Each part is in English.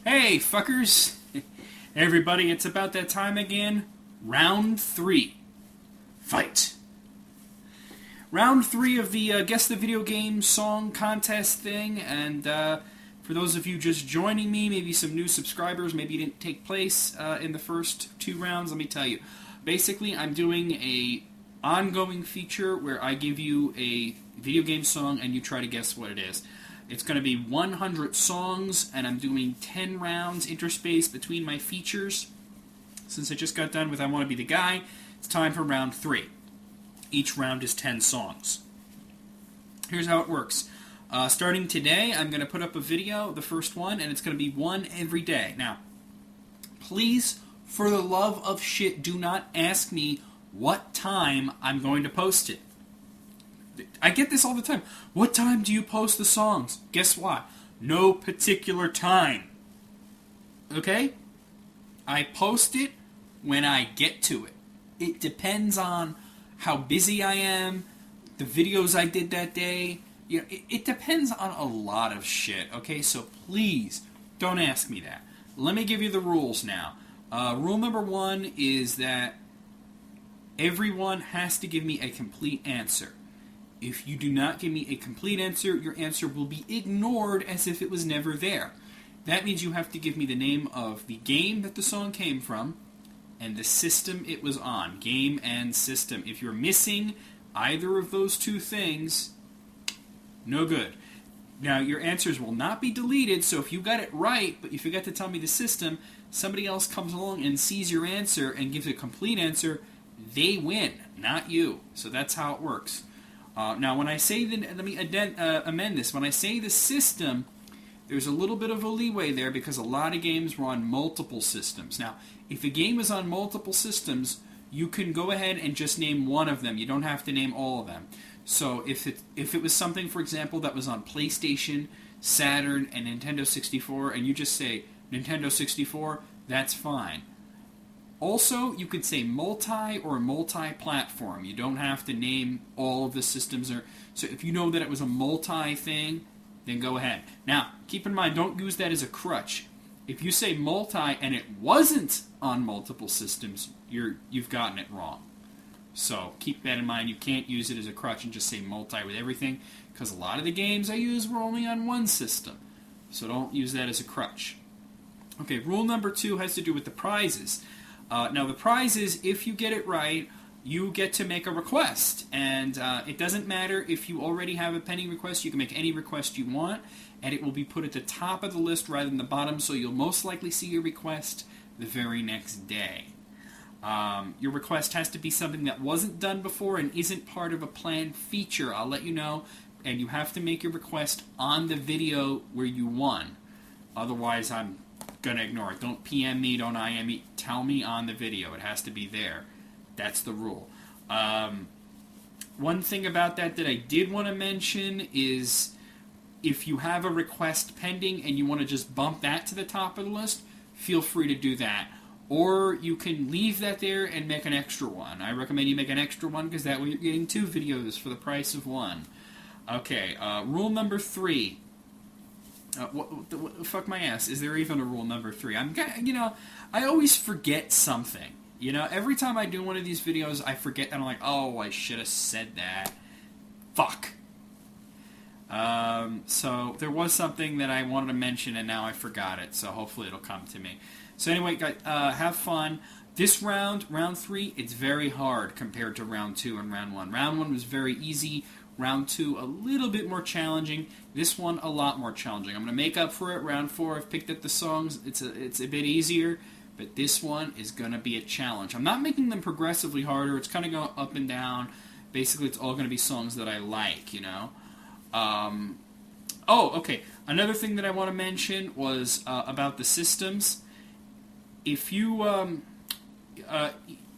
Hey, fuckers! Everybody, it's about that time again. Round 3. Fight! Round 3 of the Guess the Video Game Song Contest thing, and for those of you just joining me, maybe some new subscribers, maybe you didn't take place in the first 2 rounds, let me tell you. Basically, I'm doing a ongoing feature where I give you a video game song and you try to guess what it is. It's going to be 100 songs, and I'm doing 10 rounds interspaced between my features. Since I just got done with I Want to Be the Guy, it's time for round 3. Each round is 10 songs. Here's how it works. Starting today, I'm going to put up a video, the first one, and it's going to be one every day. Now, please, for the love of shit, do not ask me what time I'm going to post it. I get this all the time. What time do you post the songs? Guess what? No particular time. Okay? I post it when I get to it. It depends on how busy I am, the videos I did that day. You know, it depends on a lot of shit. Okay? So please, don't ask me that. Let me give you the rules now. Rule number 1 is that everyone has to give me a complete answer. If you do not give me a complete answer, your answer will be ignored as if it was never there. That means you have to give me the name of the game that the song came from and the system it was on. Game and system. If you're missing either of those 2 things, no good. Now, your answers will not be deleted, so if you got it right, but you forgot to tell me the system, somebody else comes along and sees your answer and gives a complete answer, they win, not you. So that's how it works. Now, when I say let me amend this. When I say the system, there's a little bit of a leeway there because a lot of games run multiple systems. Now, if a game is on multiple systems, you can go ahead and just name one of them. You don't have to name all of them. So if it was something, for example, that was on PlayStation, Saturn, and Nintendo 64, and you just say Nintendo 64, that's fine. Also, you could say multi or multi-platform. You don't have to name all of the systems. So if you know that it was a multi-thing, then go ahead. Now, keep in mind, don't use that as a crutch. If you say multi and it wasn't on multiple systems, you've gotten it wrong. So keep that in mind. You can't use it as a crutch and just say multi with everything, because a lot of the games I use were only on one system. So don't use that as a crutch. Okay, rule number 2 has to do with the prizes. Now, the prize is, if you get it right, you get to make a request. And it doesn't matter if you already have a pending request. You can make any request you want, and it will be put at the top of the list rather than the bottom, so you'll most likely see your request the very next day. Your request has to be something that wasn't done before and isn't part of a planned feature. I'll let you know. And you have to make your request on the video where you won. Otherwise, I'm going to ignore it. Don't PM me, don't IM me. Tell me on the video. It has to be there. That's the rule. One thing about that I did want to mention is if you have a request pending and you want to just bump that to the top of the list, feel free to do that. Or you can leave that there and make an extra one. I recommend you make an extra one because that way you're getting 2 videos for the price of 1. Okay, rule number 3. Fuck my ass. Is there even a rule number 3? I always forget something. Every time I do one of these videos, I forget, and I'm like, oh, I should have said that. Fuck. So there was something that I wanted to mention, and now I forgot it, so hopefully it'll come to me. So anyway, guys, have fun. This round 3, it's very hard compared to round 2 and round 1. Round 1 was very easy. Round 2, a little bit more challenging. This one, a lot more challenging. I'm going to make up for it. Round 4, I've picked up the songs. It's a bit easier, but this one is going to be a challenge. I'm not making them progressively harder. It's kind of going up and down. Basically, it's all going to be songs that I like, okay. Another thing that I want to mention was about the systems. If you...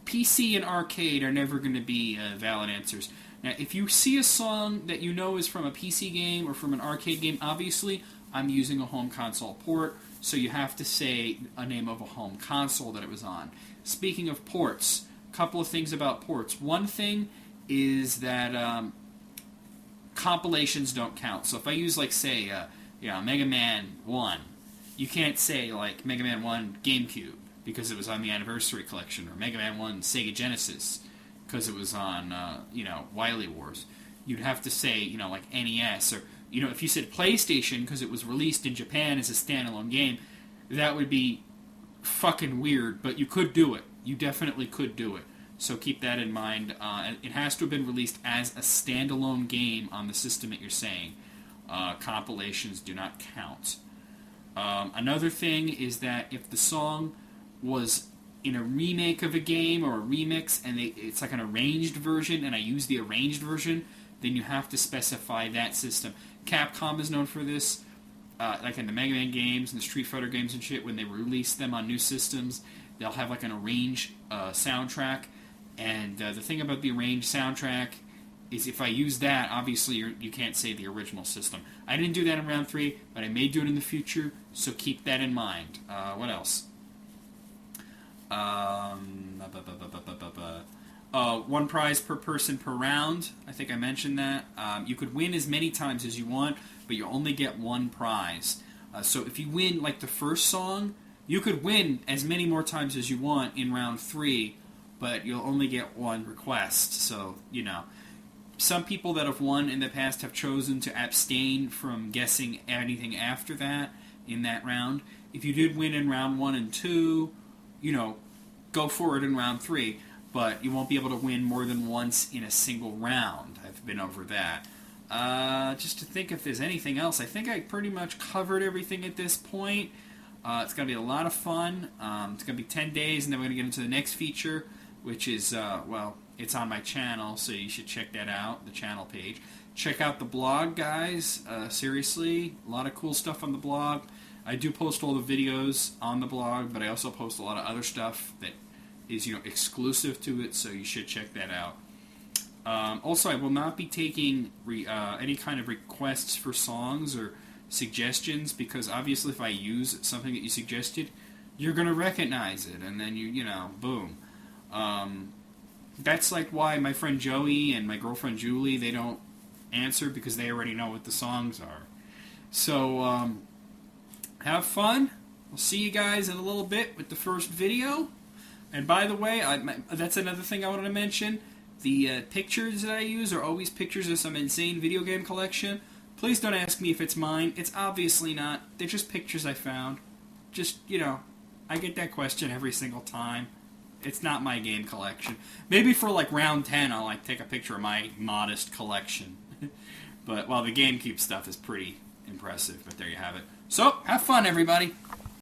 PC and arcade are never going to be valid answers. Now, if you see a song that you know is from a PC game or from an arcade game, obviously I'm using a home console port, so you have to say a name of a home console that it was on. Speaking of ports, a couple of things about ports. One thing is that compilations don't count. So if I use, like, say, Mega Man 1, You can't say, like, Mega Man 1 GameCube, because it was on the Anniversary Collection, or Mega Man 1 Sega Genesis, because it was on, Wily Wars. You'd have to say, like, NES, or, if you said PlayStation, because it was released in Japan as a standalone game, that would be fucking weird, but you could do it. You definitely could do it. So keep that in mind. It has to have been released as a standalone game on the system that you're saying. Compilations do not count. Another thing is that if the song was in a remake of a game or a remix and it's like an arranged version and I use the arranged version, then you have to specify that system. Capcom is known for this, like in the Mega Man games and the Street Fighter games and shit. When they release them on new systems, they'll have like an arranged soundtrack. And the thing about the arranged soundtrack is if I use that, obviously you can't say the original system. I didn't do that in round 3, but I may do it in the future, so keep that in mind. What else? One prize per person per round. I think I mentioned that. You could win as many times as you want, but you only get one prize. So if you win, like, the first song, you could win as many more times as you want in round 3, but you'll only get one request. So, some people that have won in the past have chosen to abstain from guessing anything after that in that round. If you did win in round 1 and 2, go for it in round 3, but you won't be able to win more than once in a single round. I've been over that. Just to think if there's anything else, I think I pretty much covered everything at this point. It's going to be a lot of fun. It's going to be 10 days, and then we're going to get into the next feature, which is, it's on my channel, so you should check that out, the channel page. Check out the blog, guys. Seriously, a lot of cool stuff on the blog. I do post all the videos on the blog, but I also post a lot of other stuff that is, exclusive to it, so you should check that out. Also, I will not be taking any kind of requests for songs or suggestions, because obviously if I use something that you suggested, you're going to recognize it, and then boom. That's like why my friend Joey and my girlfriend Julie, they don't answer, because they already know what the songs are. So, have fun. I'll see you guys in a little bit with the first video. And by the way, that's another thing I wanted to mention. The pictures that I use are always pictures of some insane video game collection. Please don't ask me if it's mine. It's obviously not. They're just pictures I found. Just, I get that question every single time. It's not my game collection. Maybe for like round 10, I'll like take a picture of my modest collection. But, the GameCube stuff is pretty impressive, but there you have it. So, have fun, everybody.